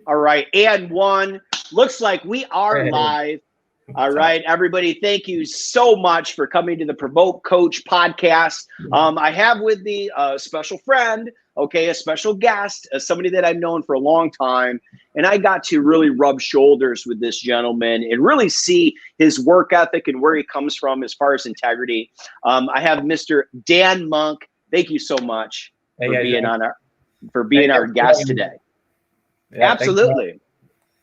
All right. And one. Looks like we are live. All right, everybody. Thank you so much for coming to the Provoke Coach podcast. I have with me a special friend, okay, a special guest, somebody that I've known for a long time. And I got to really rub shoulders with this gentleman and really see his work ethic and where he comes from as far as integrity. I have Mr. Dan Monk. Thank you so much for being our guest today. Yeah, absolutely.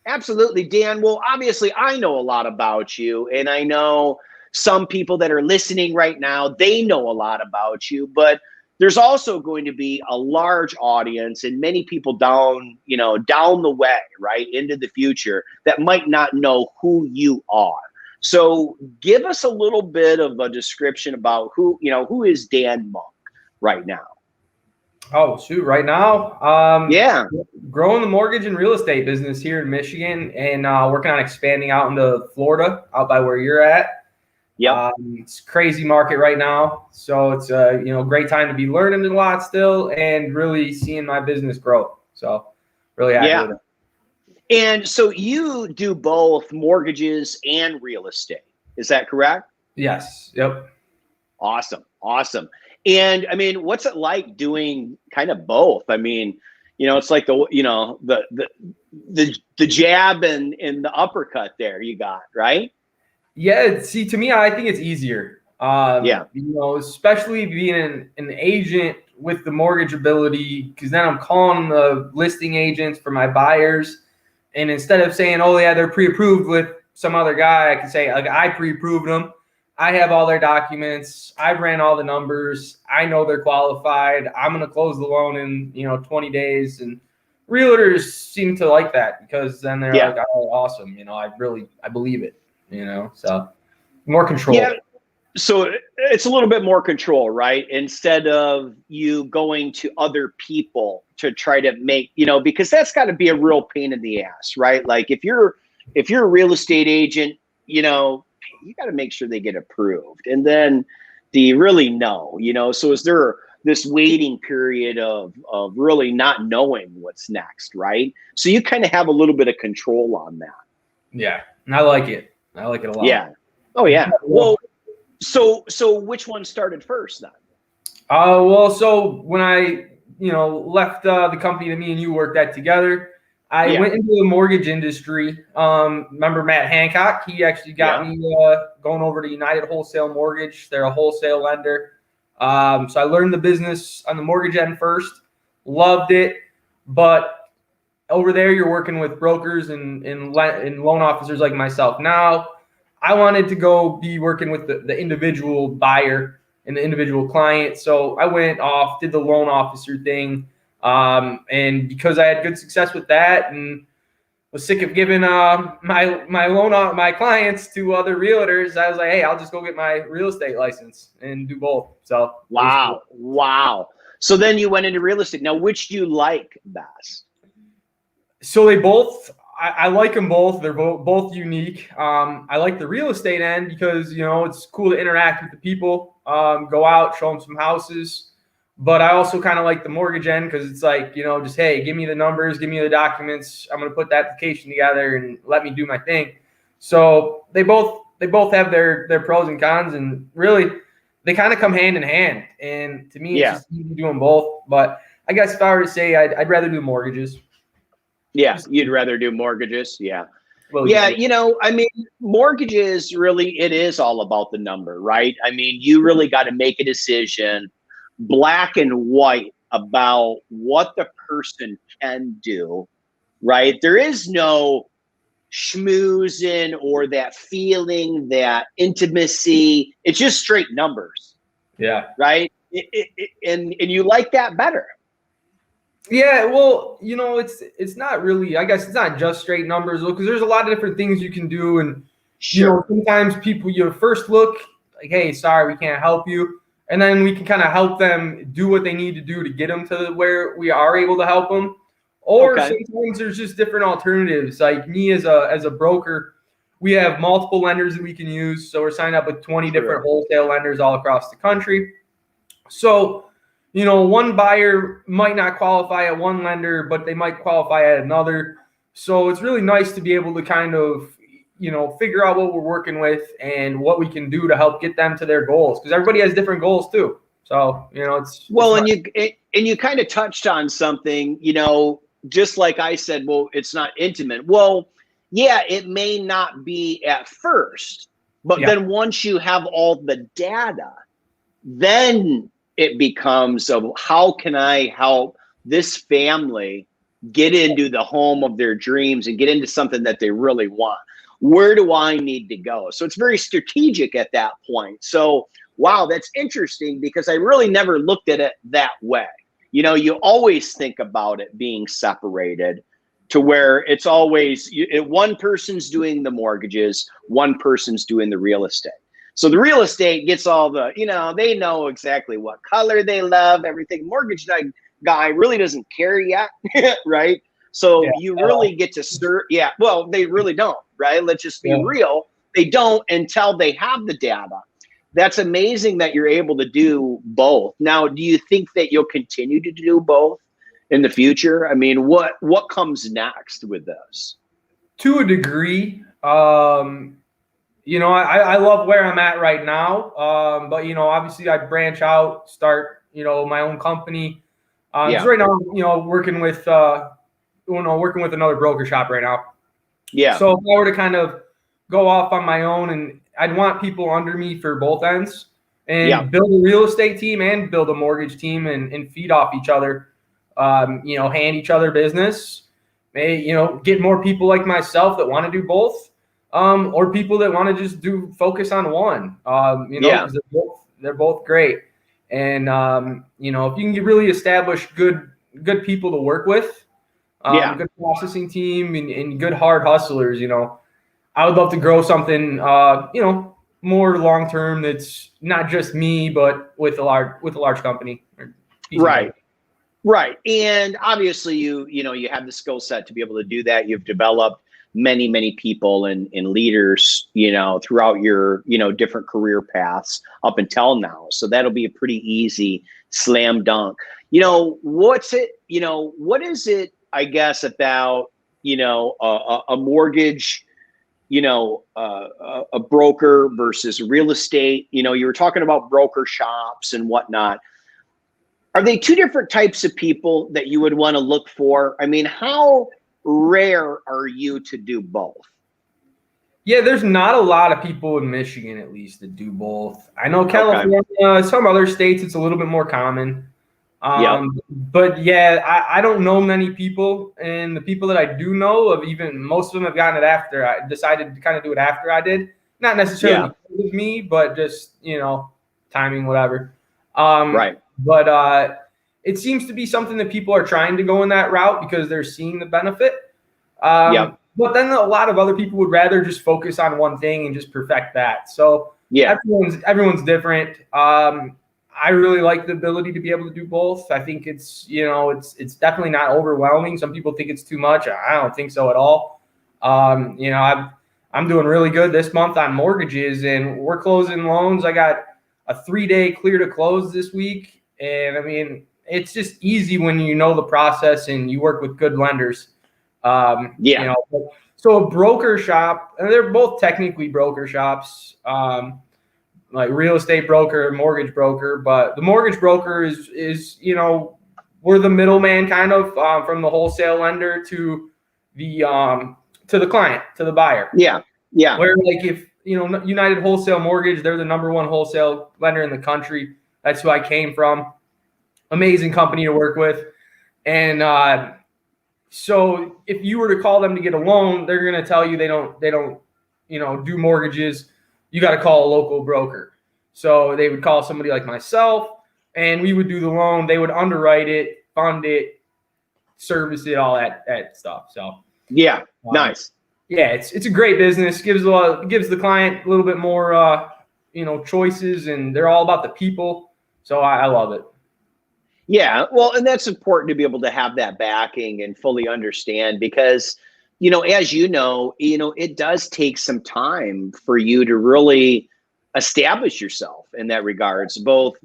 Absolutely, Dan. Well, obviously, I know a lot about you, and I know some people that are listening right now, they know a lot about you, but there's also going to be a large audience and many people down the way, right, into the future that might not know who you are. So give us a little bit of a description about who is Dan Monk right now. Oh, shoot. Right now, growing the mortgage and real estate business here in Michigan and working on expanding out into Florida, out by where you're at. Yeah, it's a crazy market right now. So it's a great time to be learning a lot still and really seeing my business grow. So really happy with it. And so you do both mortgages and real estate. Is that correct? Yes. Yep. Awesome. And I mean, what's it like doing kind of both? I mean, it's like the jab and the uppercut there you got, right? Yeah. See, to me, I think it's easier. Especially being an agent with the mortgage ability, because then I'm calling the listing agents for my buyers. And instead of saying, oh, yeah, they're pre-approved with some other guy, I can say, like, I pre-approved them. I have all their documents. I've ran all the numbers. I know they're qualified. I'm going to close the loan in, 20 days. And realtors seem to like that because then they're like, oh, awesome. I believe it, so more control. Yeah. So it's a little bit more control, right? Instead of you going to other people to try to make, because that's got to be a real pain in the ass, right? Like if you're a real estate agent, you got to make sure they get approved. And then do you really know, so is there this waiting period of really not knowing what's next, right? So you kind of have a little bit of control on that. Yeah. And I like it. I like it a lot. Yeah. Oh yeah. Well, so which one started first then? So when I, left the company that me and you worked at together, I went into the mortgage industry. Remember Matt Hancock? He actually got me going over to United Wholesale Mortgage. They're a wholesale lender. So I learned the business on the mortgage end first, loved it. But over there, you're working with brokers and loan officers like myself. Now, I wanted to go be working with the individual buyer and the individual client. So I went off, did the loan officer thing. And because I had good success with that and was sick of giving my clients to other realtors, I was like, hey, I'll just go get my real estate license and do both. So wow. So then you went into real estate. Now, which do you like best? So they both, I like them both. They're both unique. I like the real estate end because, it's cool to interact with the people, go out, show them some houses. But I also kind of like the mortgage end because it's like, just, hey, give me the numbers, give me the documents. I'm going to put the application together and let me do my thing. So they both have their pros and cons, and really they kind of come hand in hand. And to me, it's just easy doing both. But I guess if I were to say I'd rather do mortgages. Yeah, you'd rather do mortgages. Yeah. Well, I mean, mortgages really, it is all about the number, right? I mean, you really got to make a decision, black and white, about what the person can do, right? There is no schmoozing or that feeling, that intimacy. It's just straight numbers. Yeah. Right. And you like that better. Yeah, well, it's not really, I guess it's not just straight numbers, because there's a lot of different things you can do. And, sometimes people, first look like, hey, sorry, we can't help you. And then we can kind of help them do what they need to do to get them to where we are able to help them. Or sometimes there's just different alternatives. Like me as a broker, we have multiple lenders that we can use. So we're signed up with 20 different wholesale lenders all across the country. So, one buyer might not qualify at one lender, but they might qualify at another. So it's really nice to be able to kind of, figure out what we're working with and what we can do to help get them to their goals, because everybody has different goals too. So, it's Well, nice. and you kind of touched on something, just like I said, well, it's not intimate. Well, yeah, it may not be at first, but Yeah. then once you have all the data, then it becomes of how can I help this family get into the home of their dreams and get into something that they really want? Where do I need to go? So it's very strategic at that point. So, wow, that's interesting, because I really never looked at it that way. You always think about it being separated, to where it's always one person's doing the mortgages, one person's doing the real estate. So the real estate gets all the, they know exactly what color they love, everything. Mortgage guy really doesn't care yet, right? So you really get to serve. Yeah, well, they really don't, right? Let's just be real. They don't until they have the data. That's amazing that you're able to do both. Now, do you think that you'll continue to do both in the future? I mean, what comes next with this? To a degree, I love where I'm at right now. But obviously I branch out, start, my own company. So right now, working with another broker shop right now. Yeah. So if I were to kind of go off on my own, and I'd want people under me for both ends, and build a real estate team and build a mortgage team, and feed off each other, hand each other business, get more people like myself that want to do both, or people that want to just focus on one, because they're both great. And, if you can really establish good people to work with, good processing team, and good hard hustlers, I would love to grow something, more long-term, that's not just me, but with a large company. Right. Right. And obviously you have the skill set to be able to do that. You've developed many people and leaders, throughout your, different career paths up until now. So that'll be a pretty easy slam dunk. What is it, I guess, about, a mortgage, a broker versus real estate? You were talking about broker shops and whatnot. Are they two different types of people that you would want to look for? I mean, how rare are you to do both? Yeah, there's not a lot of people in Michigan, at least, that do both. I know California, some other states, it's a little bit more common. But yeah, I don't know many people, and the people that I do know, most of them have gotten it after I decided to kind of do it after I did. Not necessarily with me, but just, timing, whatever. Right. But it seems to be something that people are trying to go in that route because they're seeing the benefit. But then a lot of other people would rather just focus on one thing and just perfect that. So everyone's different. I really like the ability to be able to do both. I think it's definitely not overwhelming. Some people think it's too much. I don't think so at all. I'm doing really good this month on mortgages, and we're closing loans. I got a 3-day clear to close this week. And I mean, it's just easy when you know the process and you work with good lenders. So a broker shop, and they're both technically broker shops, like real estate broker, mortgage broker. But the mortgage broker is we're the middleman kind of, from the wholesale lender to the client, to the buyer. Yeah. Where like if United Wholesale Mortgage, they're the #1 wholesale lender in the country. That's who I came from. Amazing company to work with. And so if you were to call them to get a loan, they're going to tell you they don't do mortgages. You got to call a local broker. So they would call somebody like myself, and we would do the loan. They would underwrite it, fund it, service it, all that stuff. So nice. Yeah, it's a great business. Gives the client a little bit more choices, and they're all about the people. So I love it. Yeah, well, and that's important to be able to have that backing and fully understand, because, as it does take some time for you to really establish yourself in that regards, both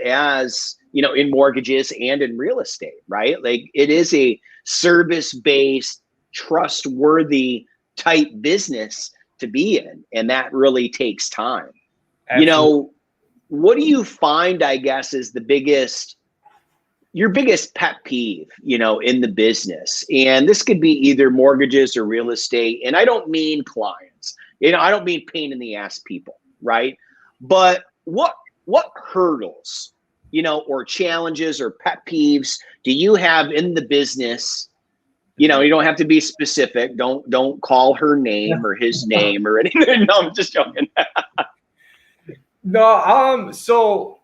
as, in mortgages and in real estate, right? Like, it is a service-based trustworthy type business to be in. And that really takes time. Absolutely. You know, what do you find, I guess, is your biggest pet peeve, you know, in the business? And this could be either mortgages or real estate. And I don't mean clients, you know, I don't mean pain in the ass people, right? But what hurdles, you know, or challenges or pet peeves do you have in the business? You know, you don't have to be specific. Don't call her name or his name or anything. No, I'm just joking. No, so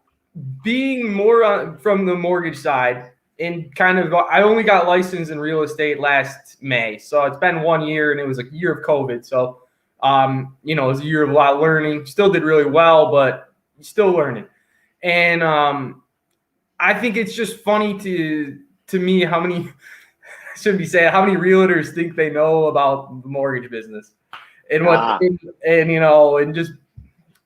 being more from the mortgage side and kind of, I only got licensed in real estate last May. So it's been 1 year and it was a year of COVID. So, you know, it was a year of a lot of learning. Still did really well, but still learning. And I think it's just funny to me how many, shouldn't be saying, how many realtors think they know about the mortgage business and what, and you know, and just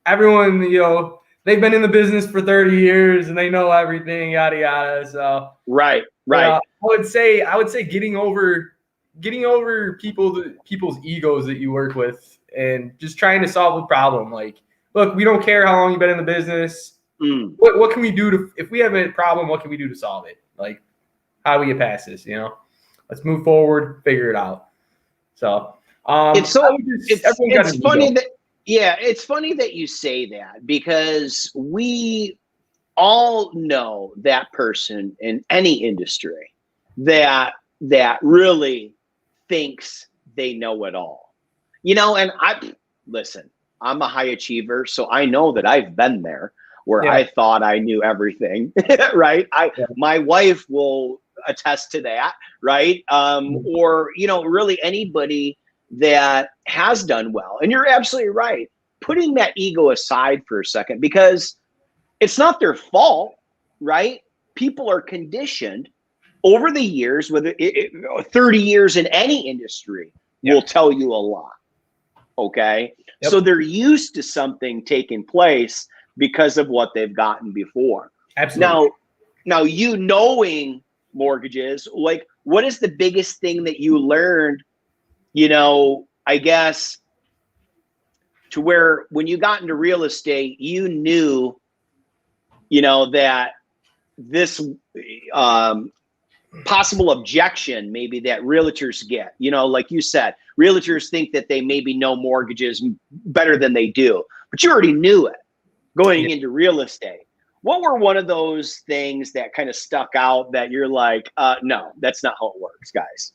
everyone, you know, they've been in the business for 30 years and they know everything, yada yada. So right. I would say getting over people's egos that you work with and just trying to solve a problem. Like, look, we don't care how long you've been in the business. What can we do if we have a problem? What can we do to solve it? Like, how do we get past this? You know, let's move forward, figure it out. So it's funny that. Yeah, it's funny that you say that, because we all know that person in any industry that really thinks they know it all. You know, and listen, I'm a high achiever, so I know that I've been there where I thought I knew everything, right? My wife will attest to that, right? Or, you know, really anybody that has done well. And you're absolutely right. Putting that ego aside for a second, because it's not their fault, right? People are conditioned over the years, whether 30 years in any industry will tell you a lot. Okay. So they're used to something taking place because of what they've gotten before. Absolutely. Now you knowing mortgages, like, what is the biggest thing that you learned, you know, I guess, to where when you got into real estate, you knew, you know, that this possible objection maybe that realtors get, you know, like you said, realtors think that they maybe know mortgages better than they do, but you already knew it going into real estate. What were one of those things that kind of stuck out that you're like, no, that's not how it works, guys?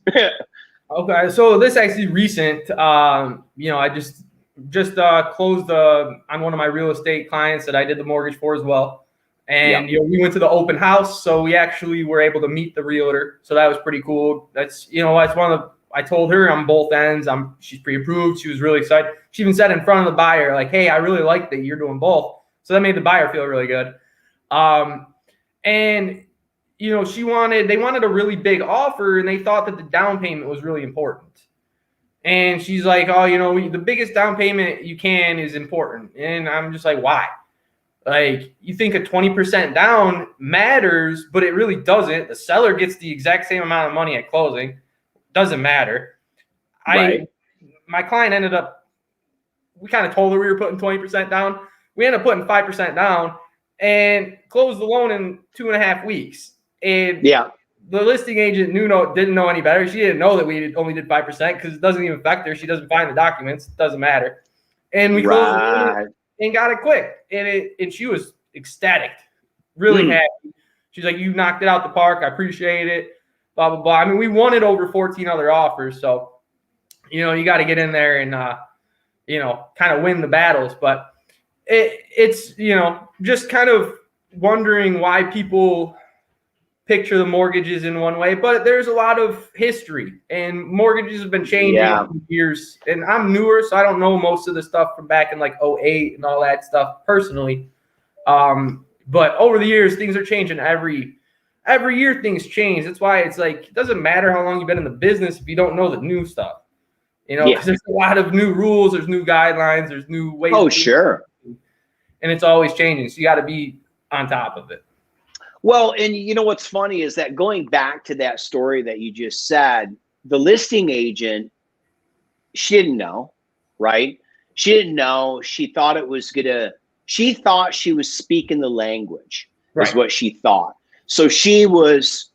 Okay, so this actually recent. You know, I just closed on one of my real estate clients that I did the mortgage for as well, and you know, we went to the open house, so we actually were able to meet the realtor. So that was pretty cool. That's, you know, that's one of the. I told her on both ends. She's pre-approved. She was really excited. She even said in front of the buyer, like, "Hey, I really like that you're doing both." So that made the buyer feel really good. And you know, they wanted a really big offer, and they thought that the down payment was really important. And she's like, "Oh, you know, the biggest down payment you can is important." And I'm just like, why? Like, you think a 20% down matters, but it really doesn't. The seller gets the exact same amount of money at closing. Doesn't matter. My client ended up, we kind of told her we were putting 20% down. We ended up putting 5% down and closed the loan in 2.5 weeks. And the listing agent didn't know any better. She didn't know that we only did 5% because it doesn't even affect her. She doesn't find the documents. It doesn't matter. And we closed the loan and got it quick. And she was ecstatic, really happy. She's like, "You knocked it out the park. I appreciate it." Blah, blah, blah. I mean, we won it over 14 other offers. So, you know, you got to get in there and, you know, kind of win the battles. But it's, you know, just kind of wondering why people picture the mortgages in one way, but there's a lot of history, and mortgages have been changing for years. And I'm newer, so I don't know most of the stuff from back in like 2008 and all that stuff personally. But over the years, things are changing. Every year things change. That's why it's like, it doesn't matter how long you've been in the business if you don't know the new stuff. You know, because there's a lot of new rules, there's new guidelines, there's new ways. Oh, sure. And it's always changing. So you got to be on top of it. Well, and you know what's funny is that going back to that story that you just said, the listing agent, she didn't know, right? She didn't know. She thought she thought she was speaking the language, is what she thought. So she was,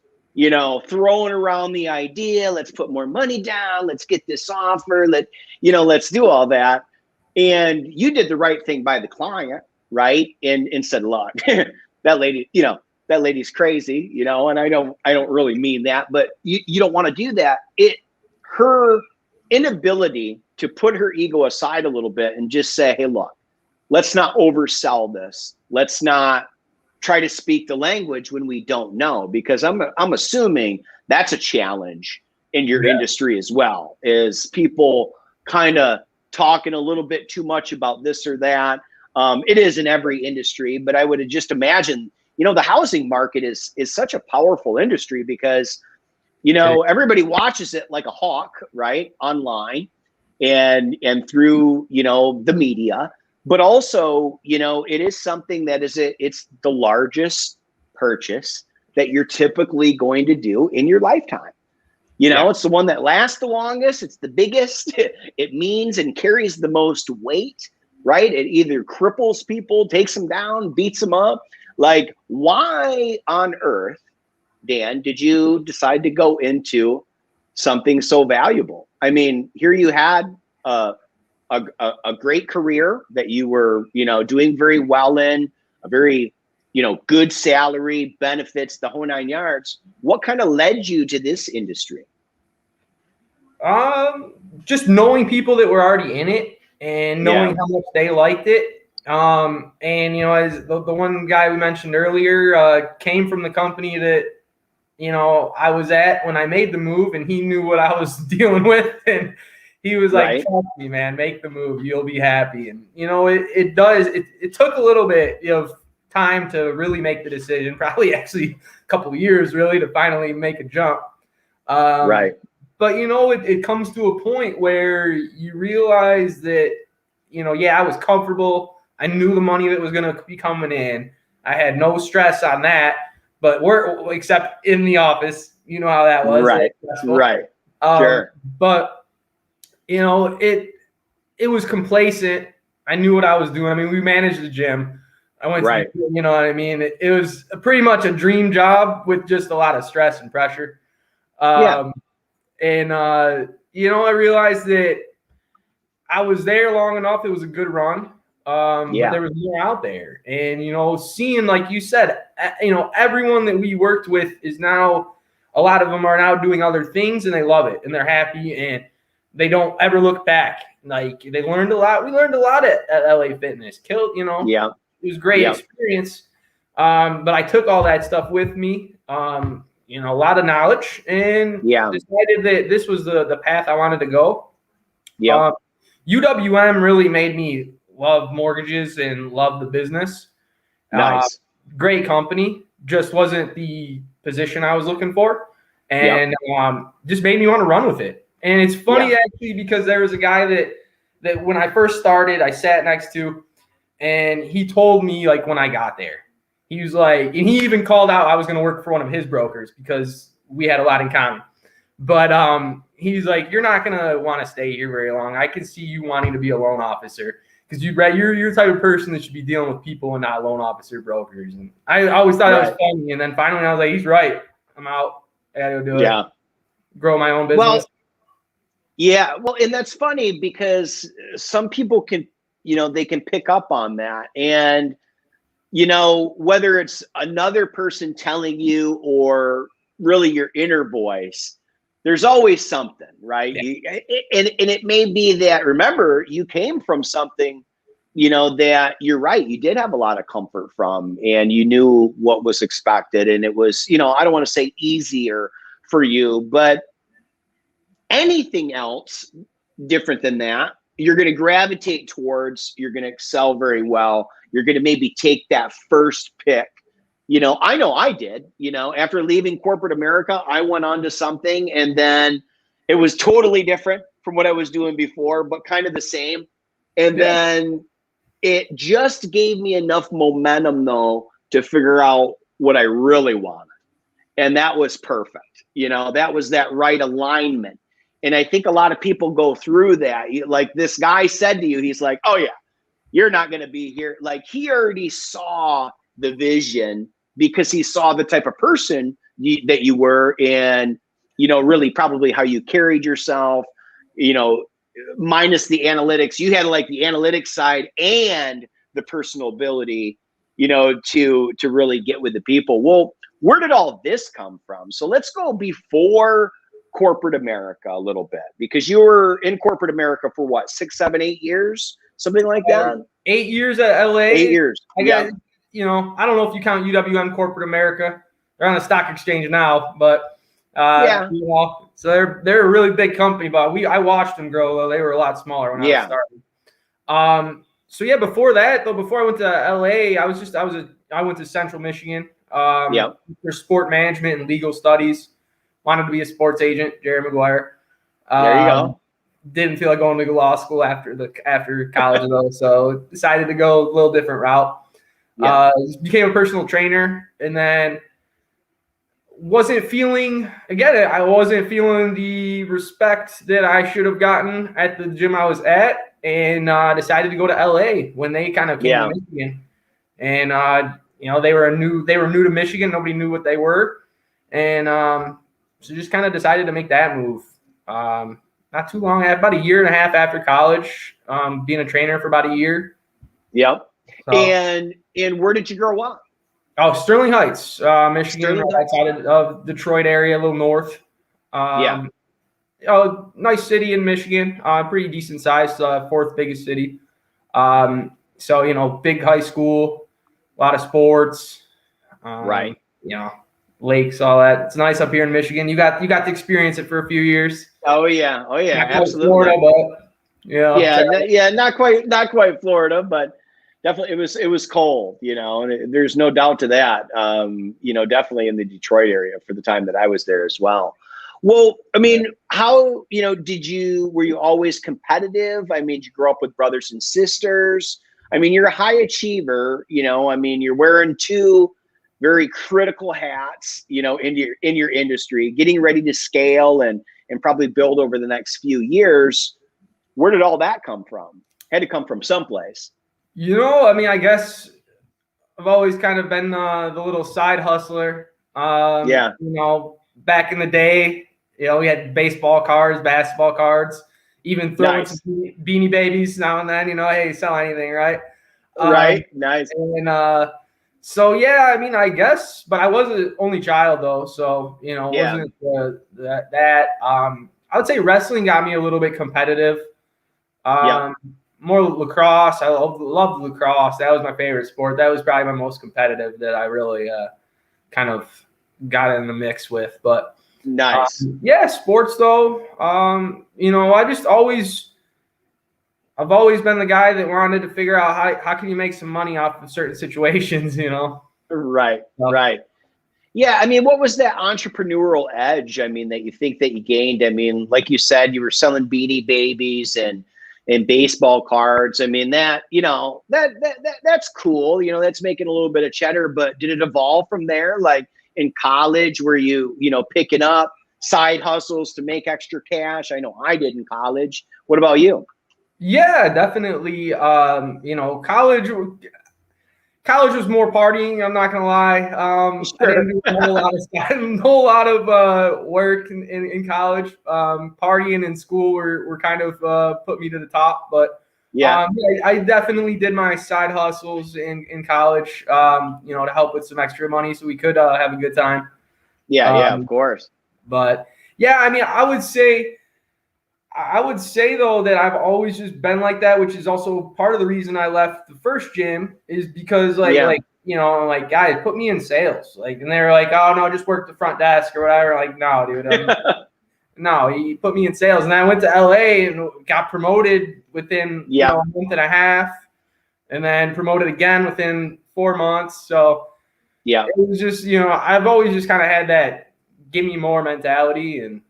throwing around the idea, let's put more money down, let's get this offer, let's do all that. And you did the right thing by the client, right? And said, look, that lady, that lady's crazy, and I don't really mean that, but you don't want to do that. Her inability to put her ego aside a little bit and just say, hey, look, let's not oversell this. Let's not try to speak the language when we don't know, because I'm assuming that's a challenge in your industry as well, is people kind of talking a little bit too much about this or that. It is in every industry, but I would just imagine, the housing market is such a powerful industry because, everybody watches it like a hawk, right? Online and through, the media. But also, it is something that it's the largest purchase that you're typically going to do in your lifetime. It's the one that lasts the longest. It's the biggest. It means and carries the most weight, right? It either cripples people, takes them down, beats them up. Like, why on earth, Dan, did you decide to go into something so valuable? I mean, here you had a great career that you were, doing very well in, a very, good salary, benefits, the whole 9 yards. What kind of led you to this industry? Just knowing people that were already in it and knowing how much they liked it. And, as the one guy we mentioned earlier, came from the company that, I was at when I made the move, and he knew what I was dealing with. And he was like, trust me, man, make the move. You'll be happy. And, it took a little bit of time to really make the decision, probably actually a couple of years really to finally make a jump. But, it comes to a point where you realize that, I was comfortable. I knew the money that was going to be coming in. I had no stress on that, but except in the office, you know how that was. Right. Sure. But, it was complacent. I knew what I was doing. I mean, we managed the gym. I went to, you know what I mean? It was pretty much a dream job with just a lot of stress and pressure. And, I realized that I was there long enough. It was a good run. But there was more out there. And, seeing, like you said, everyone that we worked with is now, a lot of them are now doing other things and they love it and they're happy and they don't ever look back. Like, they learned a lot. We learned a lot at LA Fitness. It was a great experience. But I took all that stuff with me, a lot of knowledge, and decided that this was the path I wanted to go. UWM really made me love mortgages and love the business. Nice. Great company. Just wasn't the position I was looking for. And just made me want to run with it. And it's funny actually, because there was a guy that when I first started, I sat next to, and he told me, like, when I got there, he was like, and he even called out I was going to work for one of his brokers because we had a lot in common. But he's like, you're not going to want to stay here very long. I can see you wanting to be a loan officer because you're the type of person that should be dealing with people and not loan officer brokers. And I always thought that was funny. And then finally I was like, he's right. I'm out. I got to go do it. Grow my own business. Well, and that's funny because some people can, they can pick up on that. And, whether it's another person telling you or really your inner voice, there's always something, right? And it may be that, remember, you came from something, that you're right. You did have a lot of comfort from, and you knew what was expected. And it was, I don't want to say easier for you, but anything else different than that, you're going to gravitate towards, you're going to excel very well. You're going to maybe take that first pick. I know I did, after leaving corporate America, I went on to something, and then it was totally different from what I was doing before, but kind of the same. And then it just gave me enough momentum though, to figure out what I really wanted. And that was perfect. That was that right alignment. And I think a lot of people go through that. Like this guy said to you, he's like, oh yeah, you're not going to be here. Like he already saw the vision because he saw the type of person that you were, and, you know, really probably how you carried yourself, you know, minus the analytics. You had like the analytics side and the personal ability, you know, to really get with the people. Well, where did all this come from? So let's go before corporate America a little bit, because you were in corporate America for what, 6, 7, 8 years, something like that. 8 years at LA. 8 years. I guess, you know, I don't know if you count UWM corporate America. They're on the stock exchange now, but you know, so they're a really big company. But I watched them grow. Though they were a lot smaller when I was starting. So yeah, before that though, before I went to LA, I went to Central Michigan. For sport management and legal studies. Wanted to be a sports agent, Jerry Maguire. There you go. Didn't feel like going to law school after college though, so decided to go a little different route. Became a personal trainer, and then I wasn't feeling the respect that I should have gotten at the gym I was at, and decided to go to LA when they kind of came to Michigan. And you know, they were new to Michigan. Nobody knew what they were, and so just kind of decided to make that move. Not too long, about a year and a half after college, being a trainer for about a year. Yep. So, and where did you grow up? Oh, Sterling Heights, Michigan, outside of Detroit area, a little north. Nice city in Michigan, pretty decent size, fourth biggest city. So, you know, big high school, a lot of sports. Right. You know, lakes, all that. It's nice up here in Michigan. You got to experience it for a few years. Oh yeah, absolutely. Florida, but not quite Florida, but definitely it was cold, you know, and there's no doubt to that. You know, definitely in the Detroit area for the time that I was there as well. Well, I mean, how, you know, were you always competitive? I mean, did you grow up with brothers and sisters? I mean, you're a high achiever, you know, I mean, you're wearing 2 very critical hats, you know, in your industry, getting ready to scale and probably build over the next few years. Where did all that come from? Had to come from someplace. You know, I mean, I guess I've always kind of been the little side hustler. You know, back in the day, you know, we had baseball cards, basketball cards, even throwing some Beanie Babies now and then, you know, hey, sell anything, right? Right. Nice. And so, yeah, I mean, I guess, but I was the only child though. So, you know, wasn't that. I would say wrestling got me a little bit competitive. More lacrosse. I loved lacrosse. That was my favorite sport. That was probably my most competitive that I really kind of got in the mix with. But nice. Sports though. You know, I've always been the guy that wanted to figure out how can you make some money off of certain situations, you know? Right. Yeah. I mean, what was that entrepreneurial edge? I mean, that you think that you gained? I mean, like you said, you were selling Beanie Babies and baseball cards. I mean, that, you know, that's cool. You know, that's making a little bit of cheddar, but did it evolve from there? Like in college, were you know, picking up side hustles to make extra cash? I know I did in college. What about you? Yeah, definitely. You know, college was more partying. I'm not gonna lie. I didn't do a whole lot of work in college. Partying and school were kind of put me to the top. But I definitely did my side hustles in college. You know, to help with some extra money so we could have a good time. Yeah, of course. But yeah, I mean, I would say though that I've always just been like that, which is also part of the reason I left the first gym is because like you know, like guys put me in sales, like, and they were like, oh no, just work the front desk or whatever. Like, no, dude, no, he put me in sales, and I went to LA and got promoted within you know, a month and a half, and then promoted again within 4 months. So it was just, you know, I've always just kind of had that give me more mentality and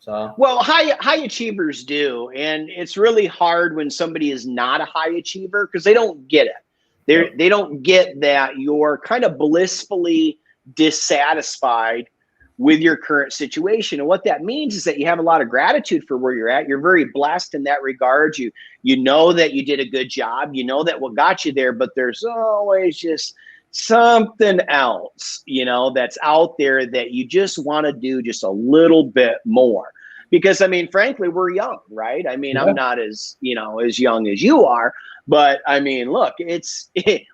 So. Well, high achievers do, and it's really hard when somebody is not a high achiever because they don't get it. They don't get that you're kind of blissfully dissatisfied with your current situation. And what that means is that you have a lot of gratitude for where you're at. You're very blessed in that regard. You know that you did a good job. You know that what got you there, but there's always just something else, that's out there that you just want to do just a little bit more. Because I mean, frankly, we're young, right? I mean, I'm not as young as you are, but I mean, look,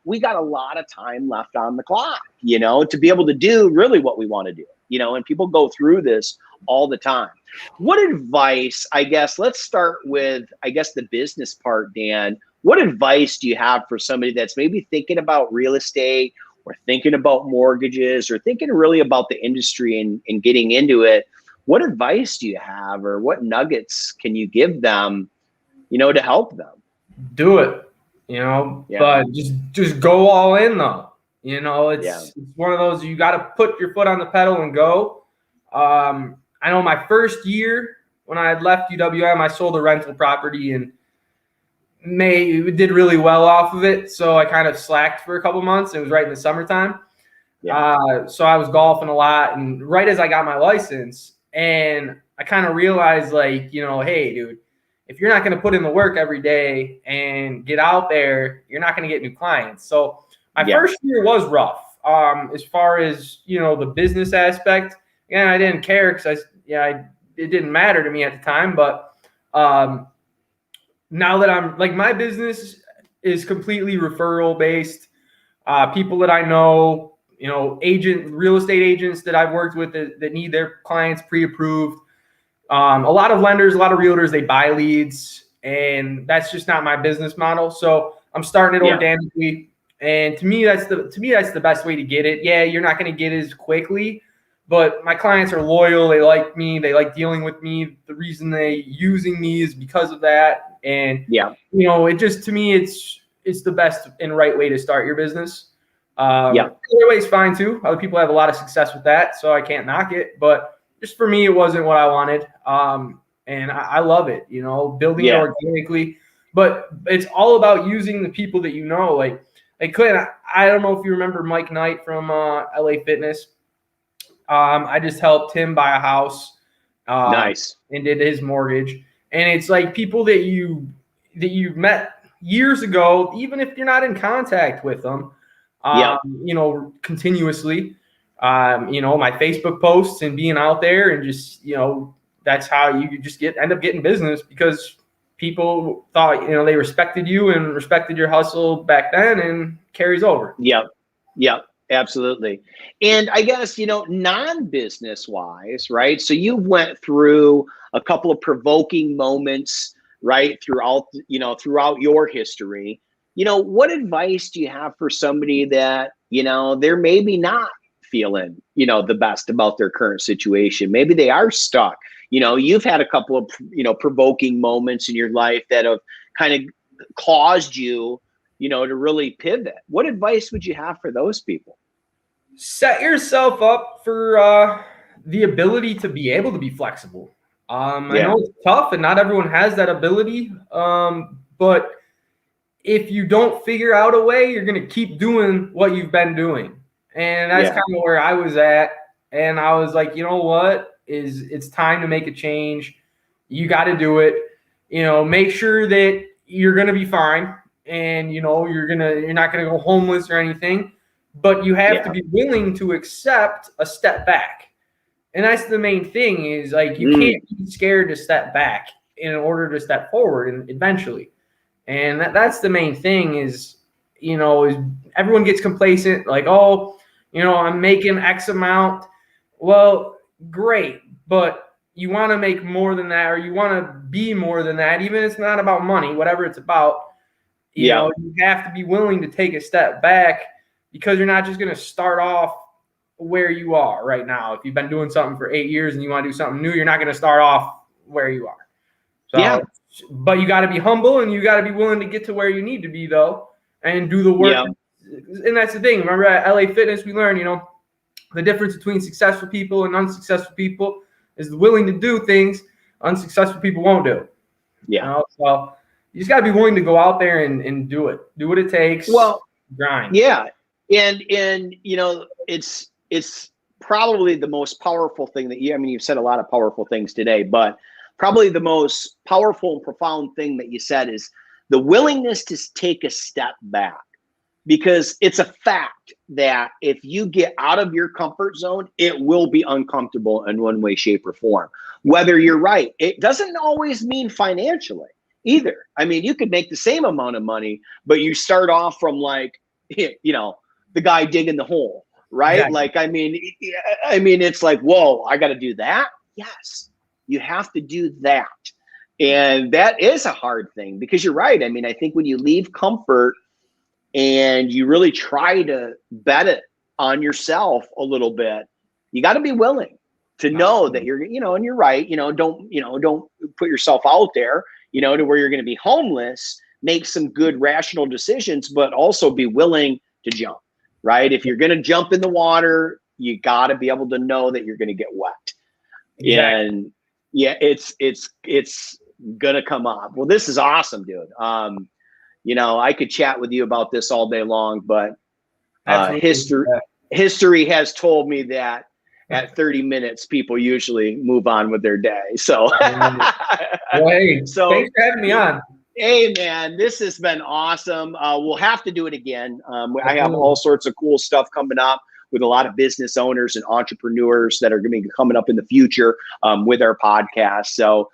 we got a lot of time left on the clock, to be able to do really what we want to do, and people go through this all the time. What advice, I guess, let's start with, the business part, Dan. What advice do you have for somebody that's maybe thinking about real estate or thinking about mortgages or thinking really about the industry and getting into it? What advice do you have, or what nuggets can you give them, to help them? Do it, but just go all in though. It's one of those, you got to put your foot on the pedal and go. I know my first year when I had left UWM, I sold a rental property and did really well off of it. So I kind of slacked for a couple months. It was right in the summertime. So I was golfing a lot, and right as I got my license, and I kind of realized, like, hey, dude, if you're not going to put in the work every day and get out there, you're not going to get new clients. So my first year was rough. As far as, the business aspect, and I didn't care because it didn't matter to me at the time. But now that I'm like, my business is completely referral based. People that I know, real estate agents that I've worked with that need their clients pre-approved. A lot of lenders, a lot of realtors, they buy leads, and that's just not my business model. So I'm starting it organically. And to me, that's the best way to get it. Yeah, you're not going to get it as quickly, but my clients are loyal. They like me. They like dealing with me. The reason they using me is because of that. And it just, to me, it's the best and right way to start your business. Other ways fine too. Other people have a lot of success with that, so I can't knock it. But just for me, it wasn't what I wanted. And I love it, building it organically. But it's all about using the people that you know. Like Clint, I don't know if you remember Mike Knight from LA Fitness. I just helped him buy a house. Nice. And did his mortgage. And it's like people that you've met years ago, even if you're not in contact with them. Continuously, my Facebook posts and being out there and just, that's how you just end up getting business, because people thought, they respected you and respected your hustle back then, and carries over. Yep, absolutely. And I guess, non-business wise, right? So you went through a couple of provoking moments, right? Throughout your history. What advice do you have for somebody that, they're maybe not feeling, the best about their current situation? Maybe they are stuck. You've had a couple of, provoking moments in your life that have kind of caused you, to really pivot. What advice would you have for those people? Set yourself up for the ability to be able to be flexible. I know it's tough and not everyone has that ability, but if you don't figure out a way, you're going to keep doing what you've been doing. And that's kind of where I was at. And I was like, you know what, it's time to make a change. You got to do it. Make sure that you're going to be fine. And, you're not going to go homeless or anything, but you have to be willing to accept a step back. And that's the main thing, is like, you can't be scared to step back in order to step forward and eventually. And that's the main thing is everyone gets complacent, like, oh, I'm making X amount. Well, great. But you want to make more than that, or you want to be more than that, even if it's not about money, whatever it's about, you have to be willing to take a step back, because you're not just going to start off where you are right now. If you've been doing something for 8 years and you want to do something new, you're not going to start off where you are. So, but you got to be humble, and you got to be willing to get to where you need to be, though, and do the work. And that's the thing. Remember at LA Fitness, we learned, the difference between successful people and unsuccessful people is willing to do things unsuccessful people won't do. So you just got to be willing to go out there and do it. Do what it takes. Well, grind. Yeah. And it's probably the most powerful thing that you've said a lot of powerful things today, but probably the most powerful and profound thing that you said is the willingness to take a step back. Because it's a fact that if you get out of your comfort zone, it will be uncomfortable in one way, shape, or form. Whether you're right, it doesn't always mean financially either. I mean, you could make the same amount of money, but you start off from like, the guy digging the hole, right? Exactly. Like, I mean, it's like, whoa, I got to do that. Yes, you have to do that. And that is a hard thing because you're right. I mean, I think when you leave comfort, and you really try to bet it on yourself a little bit, you got to be willing to know that you're, and you're right. Don't put yourself out there, to where you're going to be homeless. Make some good rational decisions, but also be willing to jump, right? If you're going to jump in the water, you got to be able to know that you're going to get wet. Exactly. And yeah, it's going to come up. Well, this is awesome, dude. I could chat with you about this all day long, but history has told me that at 30 minutes, people usually move on with their day. So, well, hey, so thanks for having me on. Hey, man, this has been awesome. We'll have to do it again. I have all sorts of cool stuff coming up with a lot of business owners and entrepreneurs that are going to be coming up in the future with our podcast. So,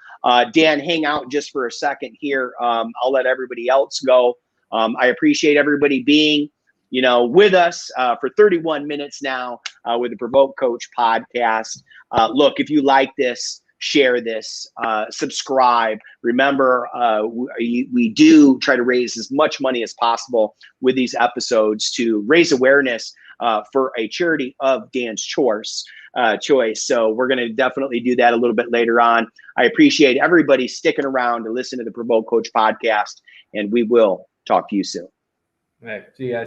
Dan, hang out just for a second here. I'll let everybody else go. I appreciate everybody being, with us for 31 minutes now with the Provoke Coach podcast. Look, if you like this, share this, subscribe. Remember, we do try to raise as much money as possible with these episodes to raise awareness for a charity of Dan's choice. So we're going to definitely do that a little bit later on. I appreciate everybody sticking around to listen to the Provoke Coach podcast, and we will talk to you soon. All right. See you guys.